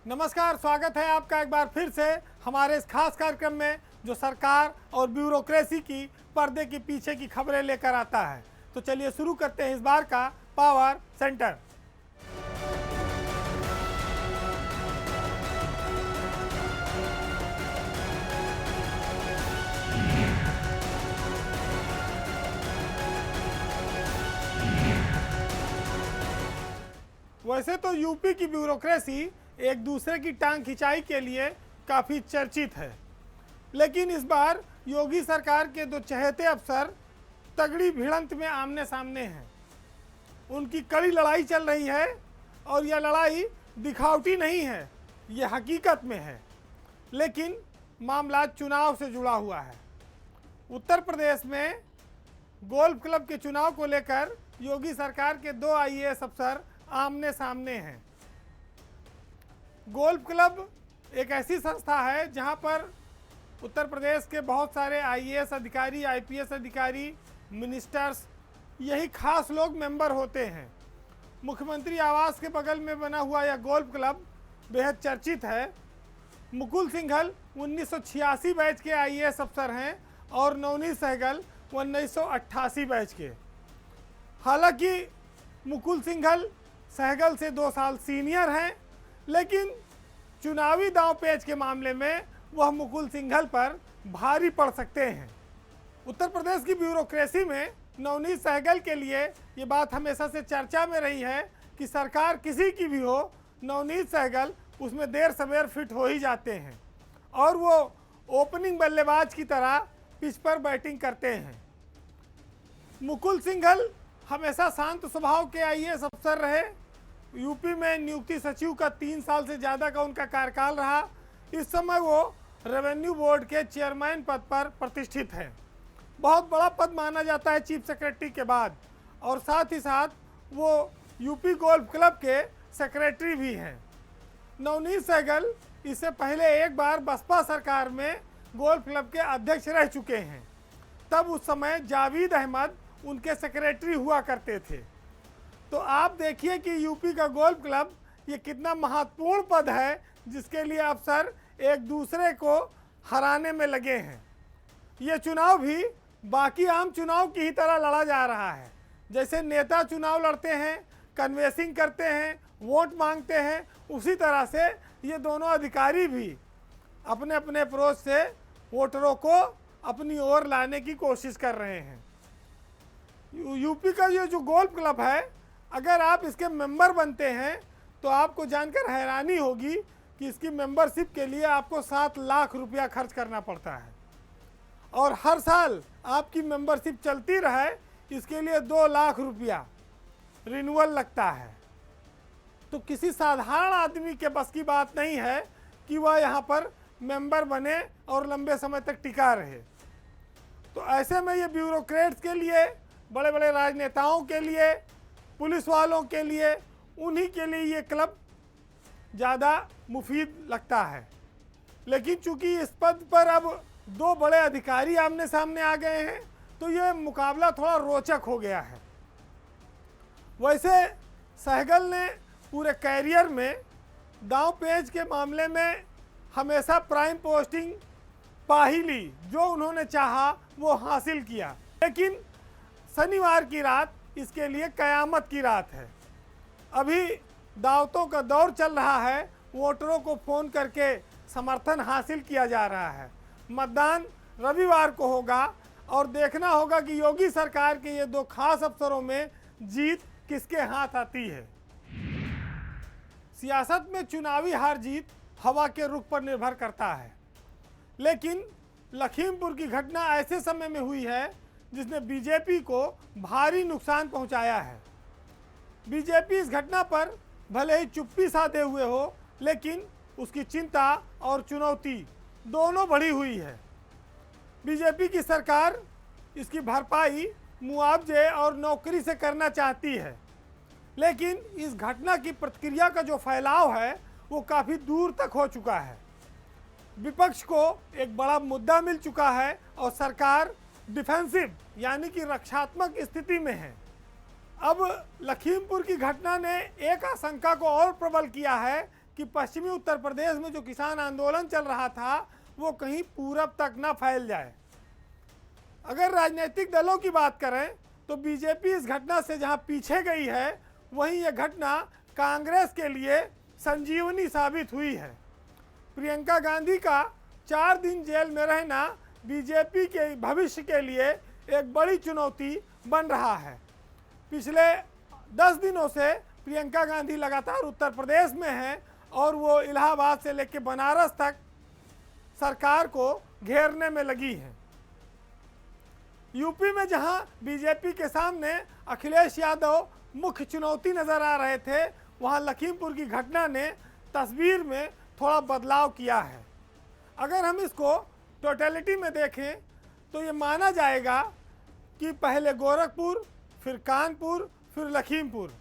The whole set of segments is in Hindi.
नमस्कार, स्वागत है आपका एक बार फिर से हमारे इस खास कार्यक्रम में जो सरकार और ब्यूरोक्रेसी की पर्दे के पीछे की खबरें लेकर आता है। तो चलिए शुरू करते हैं इस बार का पावर सेंटर। वैसे तो यूपी की ब्यूरोक्रेसी एक दूसरे की टांग खिंचाई के लिए काफ़ी चर्चित है, लेकिन इस बार योगी सरकार के दो चहेते अफसर तगड़ी भिड़ंत में आमने सामने हैं। उनकी कड़ी लड़ाई चल रही है और यह लड़ाई दिखावटी नहीं है, यह हकीकत में है, लेकिन मामला चुनाव से जुड़ा हुआ है। उत्तर प्रदेश में गोल्फ क्लब के चुनाव को लेकर योगी सरकार के दो आईएएस अफसर आमने सामने हैं। गोल्फ क्लब एक ऐसी संस्था है जहां पर उत्तर प्रदेश के बहुत सारे आईएएस अधिकारी, आईपीएस अधिकारी, मिनिस्टर्स, यही खास लोग मेंबर होते हैं। मुख्यमंत्री आवास के बगल में बना हुआ यह गोल्फ क्लब बेहद चर्चित है। मुकुल सिंघल 1986 बैच के आईएएस अफसर हैं और नवनीत सहगल 1988 बैच के। हालांकि मुकुल सिंघल सहगल से 2 साल सीनियर हैं, लेकिन चुनावी दांव पेच के मामले में वह मुकुल सिंघल पर भारी पड़ सकते हैं। उत्तर प्रदेश की ब्यूरोक्रेसी में नवनीत सहगल के लिए ये बात हमेशा से चर्चा में रही है कि सरकार किसी की भी हो, नवनीत सहगल उसमें देर सवेर फिट हो ही जाते हैं और वो ओपनिंग बल्लेबाज की तरह पिच पर बैटिंग करते हैं। मुकुल सिंघल हमेशा शांत स्वभाव के आईएएस अफसर रहे। यूपी में नियुक्ति सचिव का 3 साल से ज़्यादा का उनका कार्यकाल रहा। इस समय वो रेवेन्यू बोर्ड के चेयरमैन पद पर प्रतिष्ठित हैं। बहुत बड़ा पद माना जाता है चीफ सेक्रेटरी के बाद, और साथ ही साथ वो यूपी गोल्फ क्लब के सेक्रेटरी भी हैं। नवनीत सहगल इससे पहले एक बार बसपा सरकार में गोल्फ क्लब के अध्यक्ष रह चुके हैं। तब उस समय जावेद अहमद उनके सेक्रेटरी हुआ करते थे। तो आप देखिए कि यूपी का गोल्फ क्लब ये कितना महत्वपूर्ण पद है जिसके लिए अफसर एक दूसरे को हराने में लगे हैं। ये चुनाव भी बाकी आम चुनाव की ही तरह लड़ा जा रहा है। जैसे नेता चुनाव लड़ते हैं, कन्वेंसिंग करते हैं, वोट मांगते हैं, उसी तरह से ये दोनों अधिकारी भी अपने अपने अप्रोच से वोटरों को अपनी ओर लाने की कोशिश कर रहे हैं। यूपी का ये जो गोल्फ क्लब है, अगर आप इसके मेंबर बनते हैं तो आपको जानकर हैरानी होगी कि इसकी मेंबरशिप के लिए आपको 7 लाख रुपया खर्च करना पड़ता है और हर साल आपकी मेंबरशिप चलती रहे इसके लिए 2 लाख रुपया रिन्यूअल लगता है। तो किसी साधारण आदमी के बस की बात नहीं है कि वह यहाँ पर मेंबर बने और लंबे समय तक टिका रहे। तो ऐसे में ये ब्यूरोक्रेट्स के लिए, बड़े बड़े राजनेताओं के लिए, पुलिस वालों के लिए, उन्हीं के लिए ये क्लब ज़्यादा मुफीद लगता है। लेकिन चूंकि इस पद पर अब 2 बड़े अधिकारी आमने सामने आ गए हैं तो ये मुकाबला थोड़ा रोचक हो गया है। वैसे सहगल ने पूरे कैरियर में दांव पेच के मामले में हमेशा प्राइम पोस्टिंग पा ही ली, जो उन्होंने चाहा वो हासिल किया। लेकिन शनिवार की रात इसके लिए कयामत की रात है। अभी दावतों का दौर चल रहा है, वोटरों को फ़ोन करके समर्थन हासिल किया जा रहा है। मतदान रविवार को होगा और देखना होगा कि योगी सरकार के ये 2 खास अफसरों में जीत किसके हाथ आती है। सियासत में चुनावी हार जीत हवा के रुख पर निर्भर करता है, लेकिन लखीमपुर की घटना ऐसे समय में हुई है जिसने बीजेपी को भारी नुकसान पहुंचाया है। बीजेपी इस घटना पर भले ही चुप्पी साधे हुए हो, लेकिन उसकी चिंता और चुनौती दोनों बढ़ी हुई है। बीजेपी की सरकार इसकी भरपाई मुआवजे और नौकरी से करना चाहती है, लेकिन इस घटना की प्रतिक्रिया का जो फैलाव है वो काफ़ी दूर तक हो चुका है। विपक्ष को एक बड़ा मुद्दा मिल चुका है और सरकार डिफेंसिव यानी कि रक्षात्मक स्थिति में है। अब लखीमपुर की घटना ने एक आशंका को और प्रबल किया है कि पश्चिमी उत्तर प्रदेश में जो किसान आंदोलन चल रहा था वो कहीं पूरब तक ना फैल जाए। अगर राजनीतिक दलों की बात करें तो बीजेपी इस घटना से जहां पीछे गई है, वहीं यह घटना कांग्रेस के लिए संजीवनी साबित हुई है। प्रियंका गांधी का 4 दिन जेल में रहना बीजेपी के भविष्य के लिए एक बड़ी चुनौती बन रहा है। पिछले 10 दिनों से प्रियंका गांधी लगातार उत्तर प्रदेश में हैं और वो इलाहाबाद से लेकर बनारस तक सरकार को घेरने में लगी हैं। यूपी में जहां बीजेपी के सामने अखिलेश यादव मुख्य चुनौती नजर आ रहे थे, वहां लखीमपुर की घटना ने तस्वीर में थोड़ा बदलाव किया है। अगर हम इसको टोटलिटी में देखें तो ये माना जाएगा कि पहले गोरखपुर, फिर कानपुर, फिर लखीमपुर,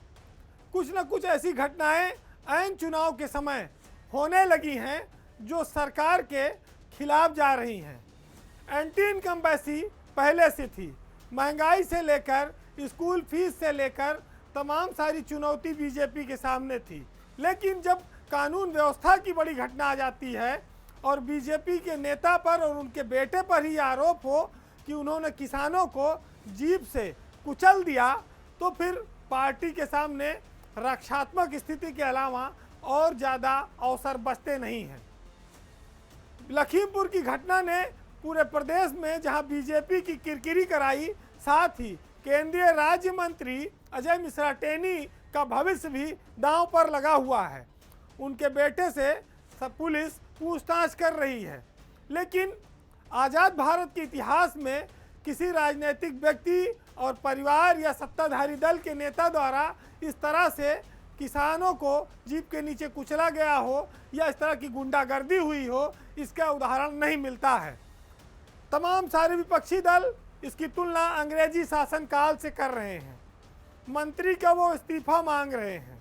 कुछ न कुछ ऐसी घटनाएं ऐन चुनाव के समय होने लगी हैं जो सरकार के खिलाफ जा रही हैं। एंटी इनकम्बेंसी पहले से थी, महंगाई से लेकर स्कूल फीस से लेकर तमाम सारी चुनौती बीजेपी के सामने थी। लेकिन जब कानून व्यवस्था की बड़ी घटना आ जाती है और बीजेपी के नेता पर और उनके बेटे पर ही आरोप हो कि उन्होंने किसानों को जीप से कुचल दिया, तो फिर पार्टी के सामने रक्षात्मक स्थिति के अलावा और ज़्यादा अवसर बचते नहीं हैं। लखीमपुर की घटना ने पूरे प्रदेश में जहां बीजेपी की किरकिरी कराई, साथ ही केंद्रीय राज्य मंत्री अजय मिश्रा टेनी का भविष्य भी दांव पर लगा हुआ है। उनके बेटे से सब पुलिस पूछताछ कर रही है। लेकिन आज़ाद भारत के इतिहास में किसी राजनीतिक व्यक्ति और परिवार या सत्ताधारी दल के नेता द्वारा इस तरह से किसानों को जीप के नीचे कुचला गया हो या इस तरह की गुंडागर्दी हुई हो, इसका उदाहरण नहीं मिलता है। तमाम सारे विपक्षी दल इसकी तुलना अंग्रेजी शासनकाल से कर रहे हैं। मंत्री का वो इस्तीफा मांग रहे हैं।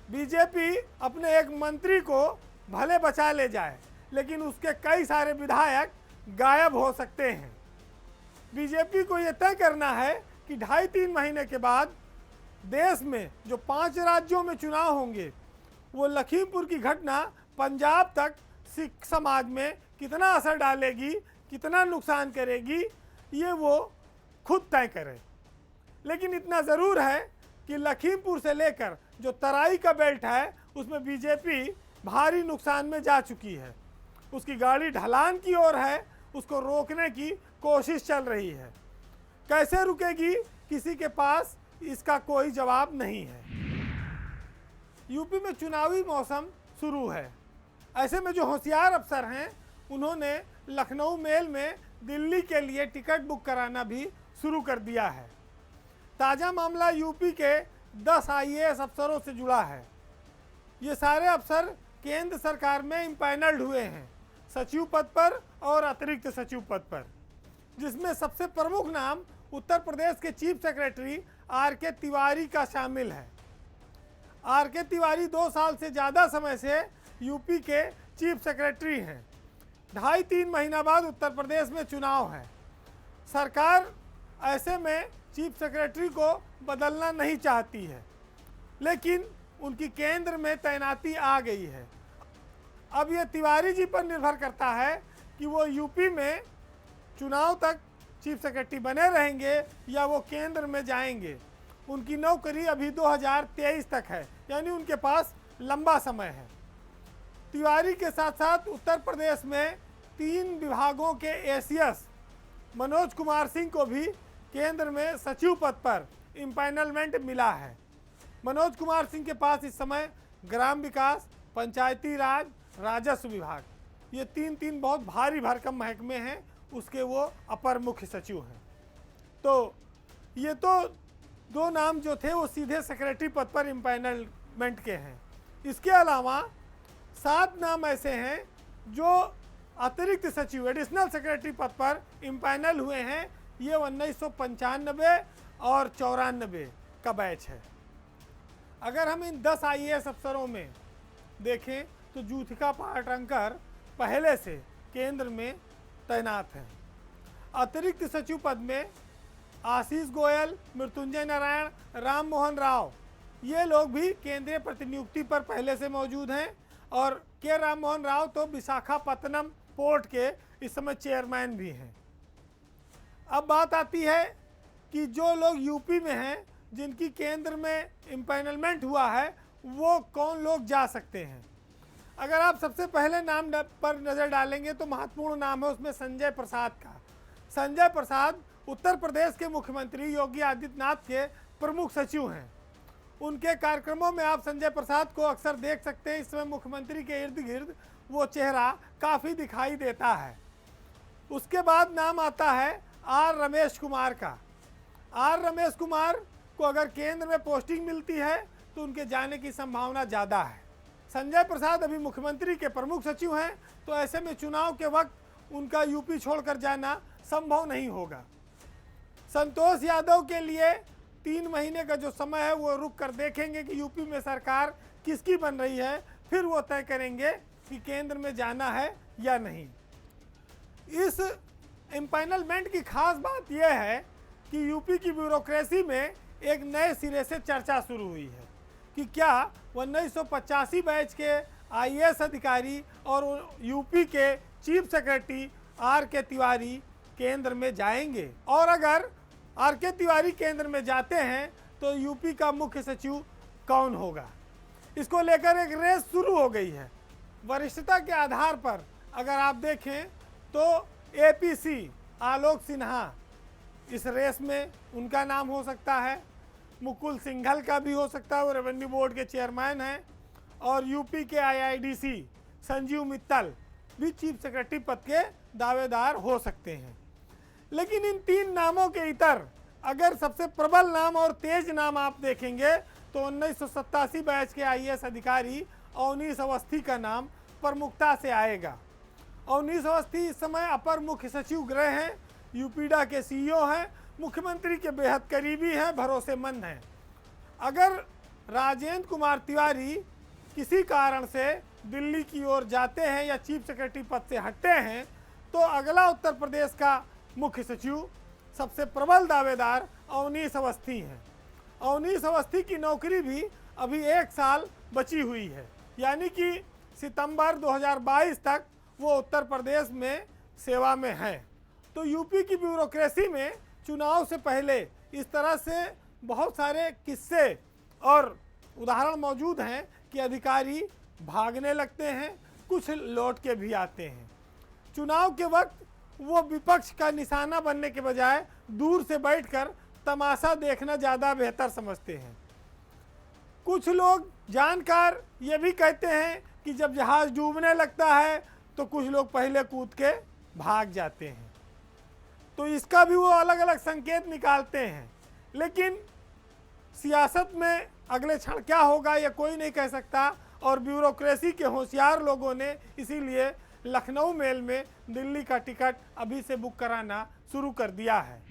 बीजेपी अपने एक मंत्री को भले बचा ले जाए, लेकिन उसके कई सारे विधायक गायब हो सकते हैं। बीजेपी को ये तय करना है कि 2.5-3 महीने के बाद देश में जो 5 राज्यों में चुनाव होंगे, वो लखीमपुर की घटना पंजाब तक सिख समाज में कितना असर डालेगी, कितना नुकसान करेगी, ये वो खुद तय करे। लेकिन इतना ज़रूर है कि लखीमपुर से लेकर जो तराई का बेल्ट है, उसमें बीजेपी भारी नुकसान में जा चुकी है। उसकी गाड़ी ढलान की ओर है, उसको रोकने की कोशिश चल रही है। कैसे रुकेगी, किसी के पास इसका कोई जवाब नहीं है। यूपी में चुनावी मौसम शुरू है। ऐसे में जो होशियार अफसर हैं, उन्होंने लखनऊ मेल में दिल्ली के लिए टिकट बुक कराना भी शुरू कर दिया है। ताज़ा मामला यूपी के 10 IAS अफसरों से जुड़ा है। ये सारे अफसर केंद्र सरकार में इम्पैनल्ड हुए हैं, सचिव पद पर और अतिरिक्त सचिव पद पर, जिसमें सबसे प्रमुख नाम उत्तर प्रदेश के चीफ सेक्रेटरी RK तिवारी का शामिल है। RK तिवारी 2 साल से ज़्यादा समय से यूपी के चीफ सेक्रेटरी हैं। 2.5-3 महीना बाद उत्तर प्रदेश में चुनाव है। सरकार ऐसे में चीफ सेक्रेटरी को बदलना नहीं चाहती है, लेकिन उनकी केंद्र में तैनाती आ गई है। अब ये तिवारी जी पर निर्भर करता है कि वो यूपी में चुनाव तक चीफ सेक्रेटरी बने रहेंगे या वो केंद्र में जाएंगे। उनकी नौकरी अभी 2023 तक है, यानी उनके पास लंबा समय है। तिवारी के साथ साथ उत्तर प्रदेश में 3 विभागों के ACS मनोज कुमार सिंह को भी केंद्र में सचिव पद पर इम्पैनलमेंट मिला है। मनोज कुमार सिंह के पास इस समय ग्राम विकास, पंचायती राज, राजस्व विभाग, ये 3 बहुत भारी भरकम महकमे हैं, उसके वो अपर मुख्य सचिव हैं। तो ये तो 2 नाम जो थे वो सीधे सेक्रेटरी पद पर इम्पैनलमेंट के हैं। इसके अलावा 7 नाम ऐसे हैं जो अतिरिक्त सचिव एडिशनल सेक्रेटरी पद पर इम्पैनल हुए हैं। ये 1995 और 94 का बैच है। अगर हम इन 10 IAS अफसरों में देखें तो जूथिका पाटणकर पहले से केंद्र में तैनात हैं। अतिरिक्त सचिव पद में आशीष गोयल, मृत्युंजय नारायण, राम मोहन राव, ये लोग भी केंद्रीय प्रतिनियुक्ति पर पहले से मौजूद हैं और के राम मोहन राव तो विशाखापत्तनम पोर्ट के इस समय चेयरमैन भी हैं। अब बात आती है कि जो लोग यूपी में हैं, जिनकी केंद्र में इम्पैनलमेंट हुआ है, वो कौन लोग जा सकते हैं। अगर आप सबसे पहले नाम पर नज़र डालेंगे तो महत्वपूर्ण नाम है उसमें संजय प्रसाद का। संजय प्रसाद उत्तर प्रदेश के मुख्यमंत्री योगी आदित्यनाथ के प्रमुख सचिव हैं। उनके कार्यक्रमों में आप संजय प्रसाद को अक्सर देख सकते हैं। इस समय मुख्यमंत्री के इर्द गिर्द वो चेहरा काफ़ी दिखाई देता है। उसके बाद नाम आता है आर रमेश कुमार का। आर रमेश कुमार को अगर केंद्र में पोस्टिंग मिलती है तो उनके जाने की संभावना ज़्यादा है। संजय प्रसाद अभी मुख्यमंत्री के प्रमुख सचिव हैं, तो ऐसे में चुनाव के वक्त उनका यूपी छोड़कर जाना संभव नहीं होगा। संतोष यादव के लिए 3 महीने का जो समय है वो रुक कर देखेंगे कि यूपी में सरकार किसकी बन रही है, फिर वो तय करेंगे कि केंद्र में जाना है या नहीं। इस एम्पैनलमेंट की खास बात यह है कि यूपी की ब्यूरोक्रेसी में एक नए सिरे से चर्चा शुरू हुई है कि क्या 1985 बैच के आईएएस अधिकारी और यूपी के चीफ सेक्रेटरी आर के तिवारी केंद्र में जाएंगे, और अगर आर के तिवारी केंद्र में जाते हैं तो यूपी का मुख्य सचिव कौन होगा। इसको लेकर एक रेस शुरू हो गई है। वरिष्ठता के आधार पर अगर आप देखें तो एपीसी आलोक सिन्हा इस रेस में उनका नाम हो सकता है, मुकुल सिंघल का भी हो सकता है, वो रेवेन्यू बोर्ड के चेयरमैन हैं, और यूपी के आईआईडीसी संजीव मित्तल भी चीफ सेक्रेटरी पद के दावेदार हो सकते हैं। लेकिन इन 3 नामों के इतर अगर सबसे प्रबल नाम और तेज नाम आप देखेंगे तो 1987 बैच के आईएएस अधिकारी अवनीश अवस्थी का नाम प्रमुखता से आएगा। अवनीश अवस्थी इस समय अपर मुख्य सचिव गृह हैं, यूपीडा के सीईओ हैं, मुख्यमंत्री के बेहद करीबी हैं, भरोसेमंद हैं। अगर राजेंद्र कुमार तिवारी किसी कारण से दिल्ली की ओर जाते हैं या चीफ सेक्रेटरी पद से हटते हैं तो अगला उत्तर प्रदेश का मुख्य सचिव सबसे प्रबल दावेदार अवनीश अवस्थी हैं। अवनीश अवस्थी की नौकरी भी अभी 1 साल बची हुई है, यानी कि सितंबर 2022 तक वो उत्तर प्रदेश में सेवा में हैं। तो यूपी की ब्यूरोक्रेसी में चुनाव से पहले इस तरह से बहुत सारे किस्से और उदाहरण मौजूद हैं कि अधिकारी भागने लगते हैं, कुछ लौट के भी आते हैं। चुनाव के वक्त वो विपक्ष का निशाना बनने के बजाय दूर से बैठकर तमाशा देखना ज़्यादा बेहतर समझते हैं। कुछ लोग जानकार ये भी कहते हैं कि जब जहाज़ डूबने लगता है तो कुछ लोग पहले कूद के भाग जाते हैं। तो इसका भी वो अलग अलग संकेत निकालते हैं। लेकिन सियासत में अगले क्षण क्या होगा ये कोई नहीं कह सकता, और ब्यूरोक्रेसी के होशियार लोगों ने इसीलिए लखनऊ मेल में दिल्ली का टिकट अभी से बुक कराना शुरू कर दिया है।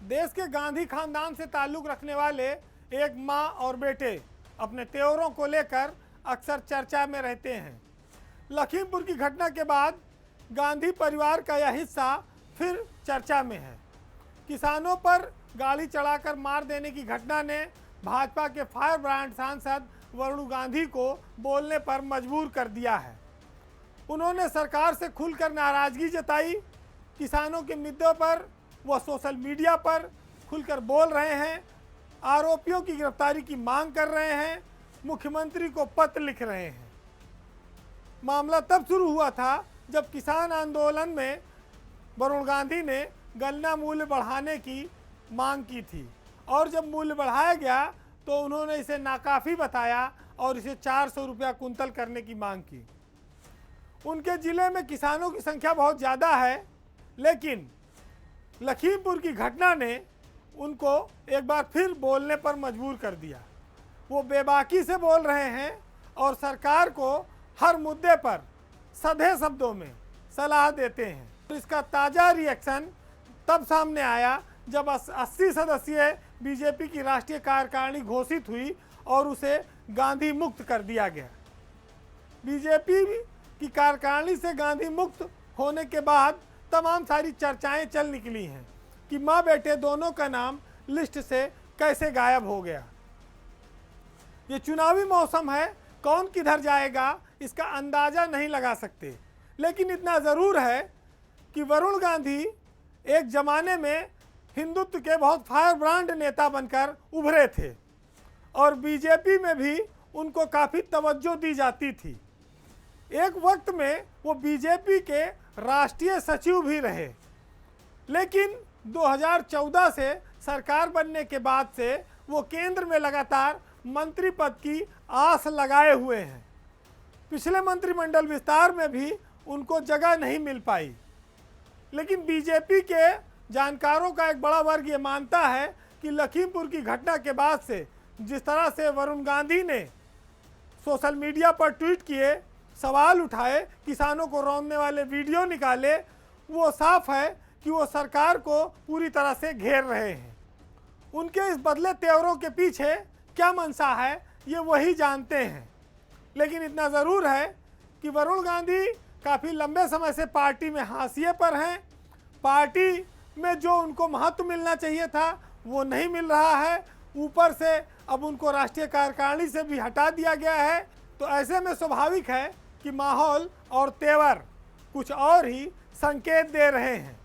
देश के गांधी खानदान से ताल्लुक़ रखने वाले एक माँ और बेटे अपने तेवरों को लेकर अक्सर चर्चा में रहते हैं। लखीमपुर की घटना के बाद गांधी परिवार का यह हिस्सा फिर चर्चा में है। किसानों पर गाड़ी चढ़ाकर मार देने की घटना ने भाजपा के फायर ब्रांड सांसद वरुण गांधी को बोलने पर मजबूर कर दिया है। उन्होंने सरकार से खुलकर नाराज़गी जताई। किसानों के मुद्दों पर वह सोशल मीडिया पर खुलकर बोल रहे हैं, आरोपियों की गिरफ्तारी की मांग कर रहे हैं, मुख्यमंत्री को पत्र लिख रहे हैं। मामला तब शुरू हुआ था जब किसान आंदोलन में वरुण गांधी ने गन्ना मूल्य बढ़ाने की मांग की थी, और जब मूल्य बढ़ाया गया तो उन्होंने इसे नाकाफ़ी बताया और इसे 400 रुपया कुंतल करने की मांग की। उनके ज़िले में किसानों की संख्या बहुत ज़्यादा है, लेकिन लखीमपुर की घटना ने उनको एक बार फिर बोलने पर मजबूर कर दिया। वो बेबाकी से बोल रहे हैं और सरकार को हर मुद्दे पर सधे शब्दों में सलाह देते हैं। तो इसका ताज़ा रिएक्शन तब सामने आया जब 80 सदस्यीय बीजेपी की राष्ट्रीय कार्यकारिणी घोषित हुई और उसे गांधी मुक्त कर दिया गया। बीजेपी की कार्यकारिणी से गांधी मुक्त होने के बाद तमाम सारी चर्चाएं चल निकली हैं कि माँ बेटे दोनों का नाम लिस्ट से कैसे गायब हो गया। ये चुनावी मौसम है, कौन किधर जाएगा इसका अंदाज़ा नहीं लगा सकते। लेकिन इतना ज़रूर है कि वरुण गांधी एक ज़माने में हिंदुत्व के बहुत फायर ब्रांड नेता बनकर उभरे थे और बीजेपी में भी उनको काफ़ी तवज्जो दी जाती थी। एक वक्त में वो बीजेपी के राष्ट्रीय सचिव भी रहे, लेकिन 2014 से सरकार बनने के बाद से वो केंद्र में लगातार मंत्री पद की आस लगाए हुए हैं। पिछले मंत्रिमंडल विस्तार में भी उनको जगह नहीं मिल पाई। लेकिन बीजेपी के जानकारों का एक बड़ा वर्ग ये मानता है कि लखीमपुर की घटना के बाद से जिस तरह से वरुण गांधी ने सोशल मीडिया पर ट्वीट किए, सवाल उठाए, किसानों को रौंदने वाले वीडियो निकाले, वो साफ है कि वो सरकार को पूरी तरह से घेर रहे हैं। उनके इस बदले तेवरों के पीछे क्या मंशा है ये वही जानते हैं। लेकिन इतना ज़रूर है कि वरुण गांधी काफ़ी लंबे समय से पार्टी में हाशिए पर हैं। पार्टी में जो उनको महत्व मिलना चाहिए था वो नहीं मिल रहा है। ऊपर से अब उनको राष्ट्रीय कार्यकारिणी से भी हटा दिया गया है। तो ऐसे में स्वाभाविक है कि माहौल और तेवर कुछ और ही संकेत दे रहे हैं।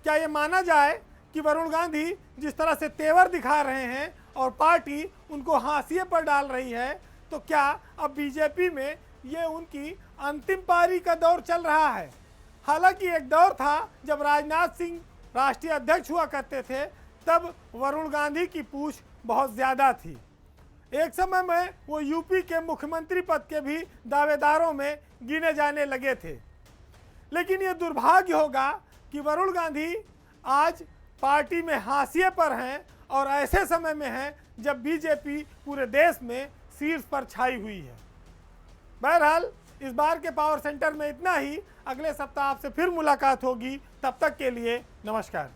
क्या ये माना जाए कि वरुण गांधी जिस तरह से तेवर दिखा रहे हैं और पार्टी उनको हाशिए पर डाल रही है, तो क्या अब बीजेपी में ये उनकी अंतिम पारी का दौर चल रहा है? हालांकि एक दौर था जब राजनाथ सिंह राष्ट्रीय अध्यक्ष हुआ करते थे, तब वरुण गांधी की पूछ बहुत ज़्यादा थी। एक समय में वो यूपी के मुख्यमंत्री पद के भी दावेदारों में गिने जाने लगे थे। लेकिन ये दुर्भाग्य होगा कि वरुण गांधी आज पार्टी में हाशिए पर हैं और ऐसे समय में हैं जब बीजेपी पूरे देश में शीर्ष पर छाई हुई है। बहरहाल इस बार के पावर सेंटर में इतना ही। अगले सप्ताह आपसे फिर मुलाकात होगी। तब तक के लिए नमस्कार।